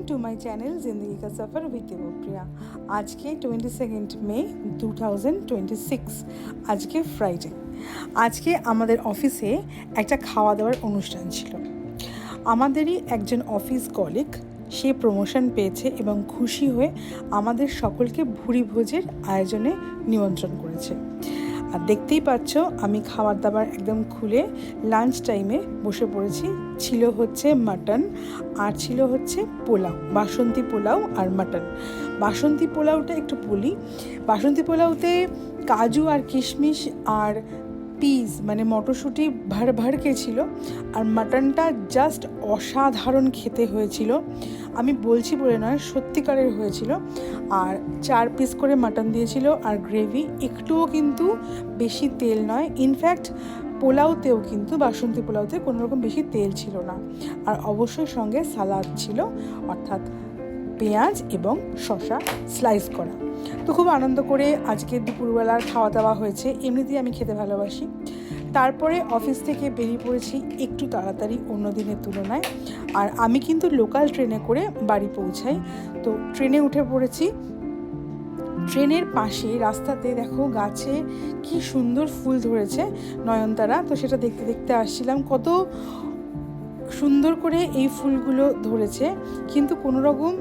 To my channel ज़िंदगी का सफ़र with Devpriya. आज के 22 মে 2026 आज के फ्राइडे। आज के आमादेर ऑफिसे एक खावा दावार अनुष्ठान छिलो। आमादेरই একজন অফিস কলিগ সে প্রমোশন পেয়েছে এবং খুশি হয়ে আমাদের সকলকে ভুরি ভোজের আয়োজনে নিমন্ত্রণ করেছে। আর দেখতেই পাচ্ছ আমি খাবার দাবার একদম খুলে লাঞ্চ টাইমে বসে পড়েছি। ছিল হচ্ছে মাটন আর ছিল হচ্ছে পোলাও, বাসন্তী পোলাও আর মাটন। বাসন্তী পোলাওটা একটু বলি, বাসন্তী পোলাওতে কাজু আর কিশমিশ আর পিস মানে মটরশুঁটি ভরকে ছিল, আর মাটনটা জাস্ট অসাধারণ খেতে হয়েছিল। আমি বলছি বলে নয়, সত্যিকারের হয়েছিল। আর 4 পিস করে মাটন দিয়েছিল আর গ্রেভি একটুও কিন্তু বেশি তেল নয়। ইনফ্যাক্ট পোলাওতেও কিন্তু বাসন্তী পোলাওতে কোনো রকম বেশি তেল ছিল না। আর অবশ্যই সঙ্গে সালাদ ছিল, অর্থাৎ পেঁয়াজ এবং শসা স্লাইস করা। তো খুব আনন্দ করে আজকে দুপুরবেলার খাওয়া দাওয়া হয়েছে। এমনিতেই আমি খেতে ভালোবাসি। তারপরে অফিস থেকে বেরিয়ে পড়েছি একটু তাড়াতাড়ি অন্য দিনের তুলনায়। আর আমি কিন্তু লোকাল ট্রেনে করে বাড়ি পৌঁছাই। তো ট্রেনে উঠে পড়েছি। ট্রেনের পাশে রাস্তাতে দেখো গাছে কি সুন্দর ফুল ধরেছে নয়নতারা। তো সেটা দেখতে দেখতে আসছিলাম, কত সুন্দর করে এই ফুলগুলো ধরেছে, কিন্তু কোনো রকম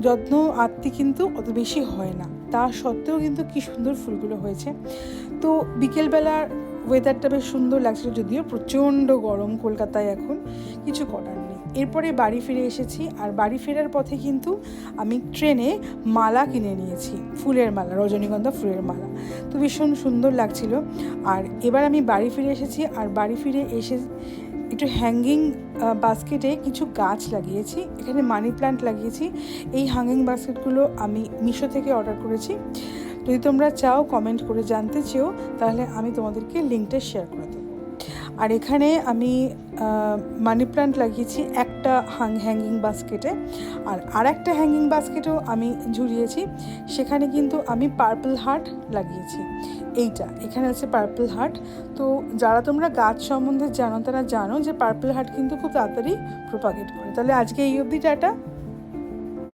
যত্ন আত্মি কিন্তু অত বেশি হয় না। তা সত্ত্বেও কিন্তু কি সুন্দর ফুলগুলো হয়েছে। তো বিকেলবেলার ওয়েদারটা বেশ সুন্দর লাগছিল, যদিও প্রচণ্ড গরম কলকাতায় এখন, কিছু করার নেই। এরপরে বাড়ি ফিরে এসেছি। আর বাড়ি ফেরার পথে কিন্তু আমি ট্রেনে মালা কিনে নিয়েছি, ফুলের মালা, রজনীগন্ধা ফুলের মালা। তো ভীষণ সুন্দর লাগছিল। আর এবার আমি বাড়ি ফিরে এসেছি। আর বাড়ি ফিরে এসে একটু হ্যাঙ্গিং বাস্কেটে কিছু গাছ লাগিয়েছি। এখানে মানি প্ল্যান্ট লাগিয়েছি। এই হ্যাঙ্গিং বাস্কেটগুলো আমি মিশো থেকে অর্ডার করেছি। যদি তোমরা চাও কমেন্ট করে জানতে চেও, তাহলে আমি তোমাদেরকে লিঙ্কটা শেয়ার করে দেবো। আর এখানে আমি মানি প্ল্যান্ট লাগিয়েছি একটা হ্যাঙ্গিং বাস্কেটে। আর একটা হ্যাঙ্গিং বাস্কেটও আমি ঝুলিয়েছি। সেখানে কিন্তু আমি পার্পল হার্ট লাগিয়েছি। এখানে আছে পার্পল হার্ট। তো যারা তোমরা গাছ সম্বন্ধে জানো তারা জানো যে পার্পল হার্ট কিন্তু খুব তাড়াতাড়ি প্রোপাগেট করে। তাহলে আজকে এই অবধি, টাটা।